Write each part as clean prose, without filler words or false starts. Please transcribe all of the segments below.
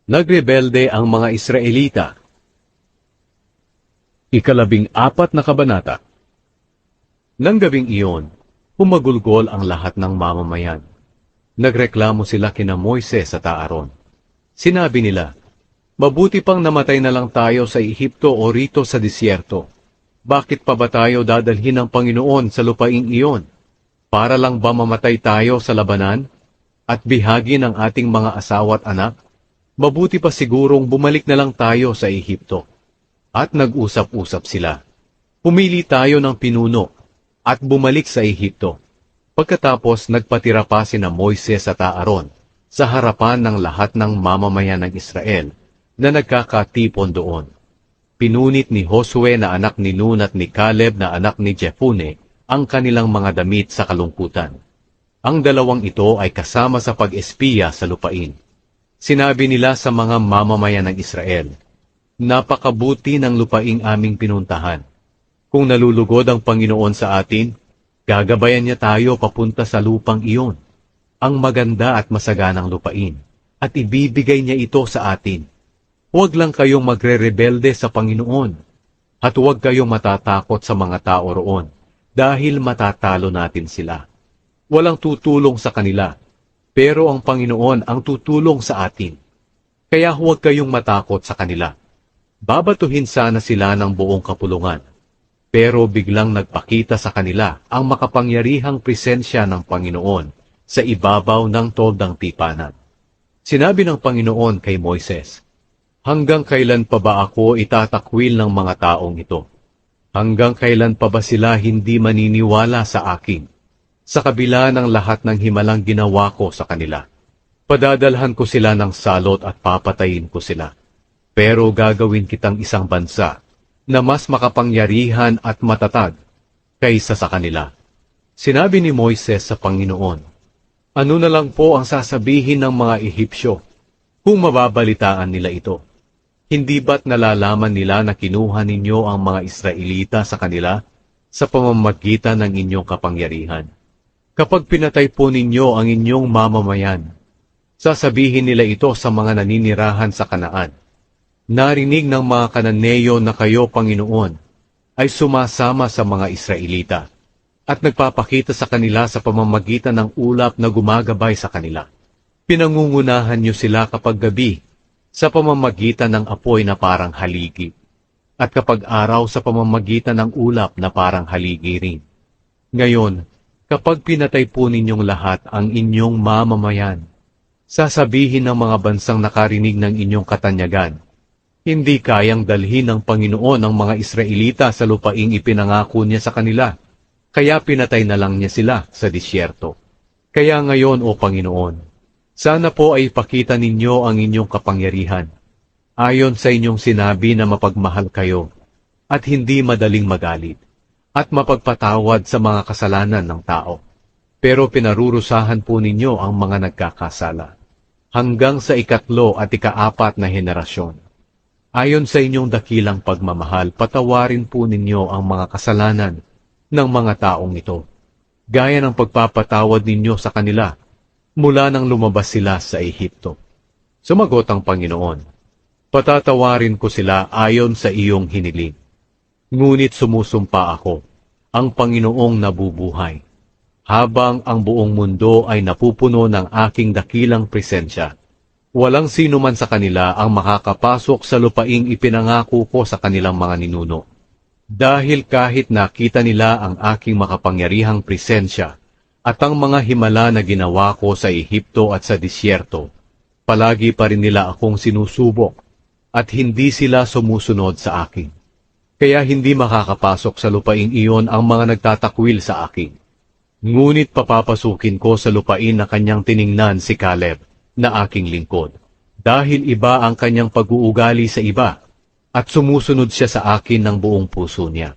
Nagrebelde ang mga Israelita. Ikalabing-4 na kabanata. Nang gabing iyon, humagulgol ang lahat ng mamamayan. Nagreklamo sila kina Moises at Aaron. Sinabi nila, "Mabuti pang namatay na lang tayo sa Ehipto o rito sa disyerto. Bakit pa ba tayo dadalhin ng Panginoon sa lupaing iyon? Para lang ba mamatay tayo sa labanan at bihagi ng ating mga asawa at anak? Mabuti pa sigurong bumalik na lang tayo sa Ehipto." At nag-usap-usap sila. Pumili tayo ng pinuno at bumalik sa Ehipto. Pagkatapos nagpatira pa sina Moises at Aaron sa harapan ng lahat ng mamamayan ng Israel na nagkakatipon doon. Pinunit ni Josue na anak ni Nun at ni Caleb na anak ni Jepune ang kanilang mga damit sa kalungkutan. Ang dalawang ito ay kasama sa pag-espiya sa lupain. Sinabi nila sa mga mamamayan ng Israel, "Napakabuti ng lupaing aming pinuntahan. Kung nalulugod ang Panginoon sa atin, gagabayan niya tayo papunta sa lupang iyon, ang maganda at masaganang lupain, at ibibigay niya ito sa atin. Huwag lang kayong magre-rebelde sa Panginoon, at huwag kayong matatakot sa mga tao roon, dahil matatalo natin sila. Walang tutulong sa kanila, pero ang Panginoon ang tutulong sa atin. Kaya huwag kayong matakot sa kanila." Babatuhin sana sila ng buong kapulungan, pero biglang nagpakita sa kanila ang makapangyarihang presensya ng Panginoon sa ibabaw ng toldang tipanan. Sinabi ng Panginoon kay Moises, "Hanggang kailan pa ba ako itatakwil ng mga taong ito? Hanggang kailan pa ba sila hindi maniniwala sa akin? Sa kabila ng lahat ng himalang ginawa ko sa kanila, padadalhan ko sila ng salot at papatayin ko sila. Pero gagawin kitang isang bansa na mas makapangyarihan at matatag kaysa sa kanila." Sinabi ni Moises sa Panginoon, "Ano na lang po ang sasabihin ng mga Ehipsyo kung mababalitaan nila ito? Hindi ba't nalalaman nila na kinuha ninyo ang mga Israelita sa kanila sa pamamagitan ng inyong kapangyarihan? Kapag pinatay po ninyo ang inyong mamamayan, sasabihin nila ito sa mga naninirahan sa Kanaan, 'Narinig ng mga Kananeyo na kayo, Panginoon, ay sumasama sa mga Israelita at nagpapakita sa kanila sa pamamagitan ng ulap na gumagabay sa kanila. Pinangungunahan niyo sila kapag gabi sa pamamagitan ng apoy na parang haligi, at kapag araw sa pamamagitan ng ulap na parang haligi rin. Ngayon, kapag pinatay po ninyong lahat ang inyong mamamayan, sasabihin ng mga bansang nakarinig ng inyong katanyagan, hindi kayang dalhin ng Panginoon ang mga Israelita sa lupaing ipinangako niya sa kanila, kaya pinatay na lang niya sila sa disyerto. Kaya ngayon, O Panginoon, sana po ay ipakita ninyo ang inyong kapangyarihan, ayon sa inyong sinabi na mapagmahal kayo, at hindi madaling magalit, at mapagpatawad sa mga kasalanan ng tao. Pero pinarurusahan po ninyo ang mga nagkakasala, hanggang sa 3 at 4 na henerasyon. Ayon sa inyong dakilang pagmamahal, patawarin po ninyo ang mga kasalanan ng mga taong ito, gaya ng pagpapatawad ninyo sa kanila mula nang lumabas sila sa Ehipto." Sumagot ang Panginoon, "Patatawarin ko sila ayon sa iyong hiniling. Ngunit sumusumpa ako, ang Panginoong nabubuhay, habang ang buong mundo ay napupuno ng aking dakilang presensya. Walang sino man sa kanila ang makakapasok sa lupaing ipinangako ko sa kanilang mga ninuno. Dahil kahit nakita nila ang aking makapangyarihang presensya at ang mga himala na ginawa ko sa Ehipto at sa disyerto, palagi pa rin nila akong sinusubok at hindi sila sumusunod sa akin. Kaya hindi makakapasok sa lupaing iyon ang mga nagtatakwil sa akin. Ngunit papapasukin ko sa lupain na kanyang tiningnan si Caleb na aking lingkod, dahil iba ang kanyang pag-uugali sa iba, at sumusunod siya sa akin ng buong puso niya.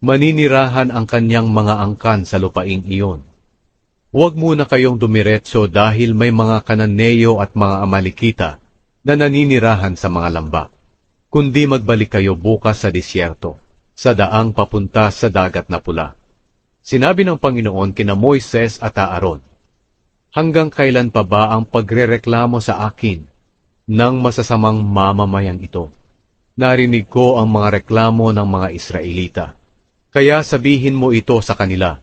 Maninirahan ang kanyang mga angkan sa lupaing iyon. Huwag muna kayong dumiretso dahil may mga Kananeyo at mga Amalekita na naninirahan sa mga lambak, kundi magbalik kayo bukas sa disyerto, sa daang papunta sa dagat na pula." Sinabi ng Panginoon kina Moises at Aaron, "Hanggang kailan pa ba ang pagrereklamo sa akin? ng masasamang mamamayang ito. Narinig ko ang mga reklamo ng mga Israelita. Kaya sabihin mo ito sa kanila,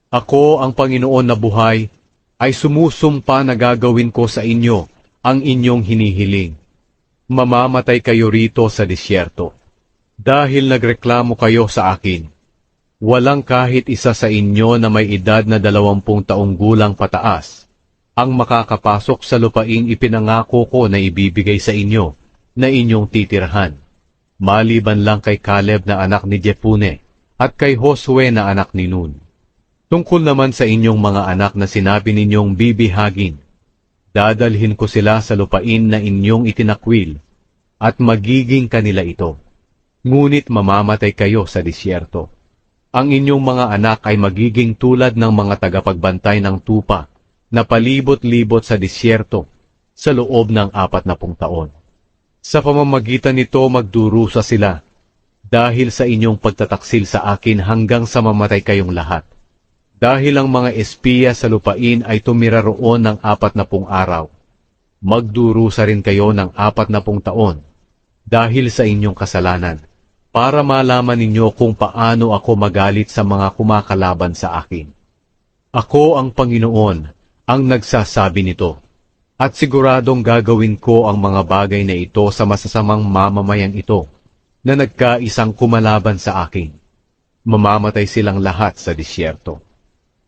ako ang Panginoon na buhay, ay sumusumpa na gagawin ko sa inyo ang inyong hinihiling. Mamamatay kayo rito sa disyerto. Dahil nagreklamo kayo sa akin, walang kahit isa sa inyo na may edad na 20 taong gulang pataas ang makakapasok sa lupaing ipinangako ko na ibibigay sa inyo na inyong titirhan, maliban lang kay Caleb na anak ni Jepune at kay Josue na anak ni Nun. Tungkol naman sa inyong mga anak na sinabi ninyong bibihagin, dadalhin ko sila sa lupain na inyong itinakwil at magiging kanila ito. Ngunit mamamatay kayo sa disyerto. Ang inyong mga anak ay magiging tulad ng mga tagapagbantay ng tupa na palibot-libot sa disyerto sa loob ng 40 taon. Sa pamamagitan nito magdurusa sila dahil sa inyong pagtataksil sa akin hanggang sa mamatay kayong lahat. Dahil ang mga espiya sa lupain ay tumira roon ng 40 araw, magdurusa rin kayo ng 40 taon dahil sa inyong kasalanan, para malaman ninyo kung paano ako magalit sa mga kumakalaban sa akin. Ako ang Panginoon ang nagsasabi nito, at siguradong gagawin ko ang mga bagay na ito sa masasamang mamamayang ito na nagkaisang kumalaban sa akin. Mamamatay silang lahat sa disyerto.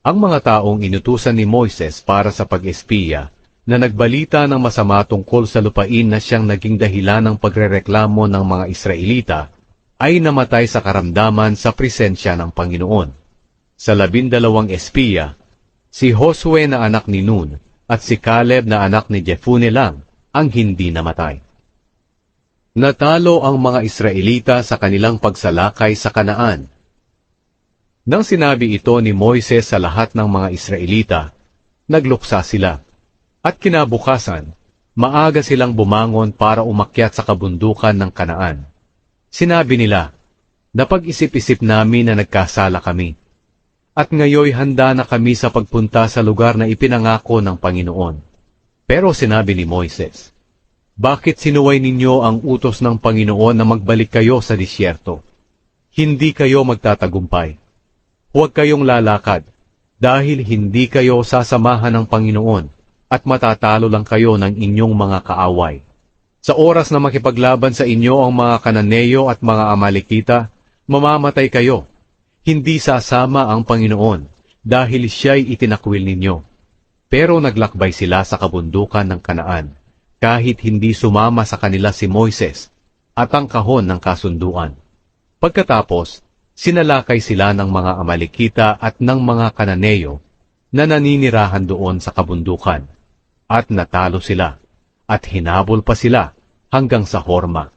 Ang mga taong inutusan ni Moises para sa pag-espiya na nagbalita ng masama tungkol sa lupain na siyang naging dahilan ng pagrereklamo ng mga Israelita ay namatay sa karamdaman sa presensya ng Panginoon. Sa 12 espiya, si Josue na anak ni Nun at si Caleb na anak ni Jepune lang ang hindi namatay. Natalo ang mga Israelita sa kanilang pagsalakay sa Kanaan. Nang sinabi ito ni Moises sa lahat ng mga Israelita, nagluksa sila. At kinabukasan, maaga silang bumangon para umakyat sa kabundukan ng Kanaan. Sinabi nila, napag-isip-isip namin na nagkasala kami. At ngayoy handa na kami sa pagpunta sa lugar na ipinangako ng Panginoon. Pero sinabi ni Moises, bakit sinuway ninyo ang utos ng Panginoon na magbalik kayo sa disyerto? Hindi kayo magtatagumpay. Huwag kayong lalakad, dahil hindi kayo sasamahan ng Panginoon at matatalo lang kayo ng inyong mga kaaway. Sa oras na makipaglaban sa inyo ang mga Kananeo at mga Amalekita, mamamatay kayo. Hindi sasama ang Panginoon dahil siya'y itinakwil ninyo. Pero naglakbay sila sa kabundukan ng Kanaan, kahit hindi sumama sa kanila si Moises at ang kahon ng kasunduan. Pagkatapos, sinalakay sila ng mga Amalekita at ng mga Kananeo na naninirahan doon sa kabundukan, at natalo sila, at hinabol pa sila hanggang sa Horma.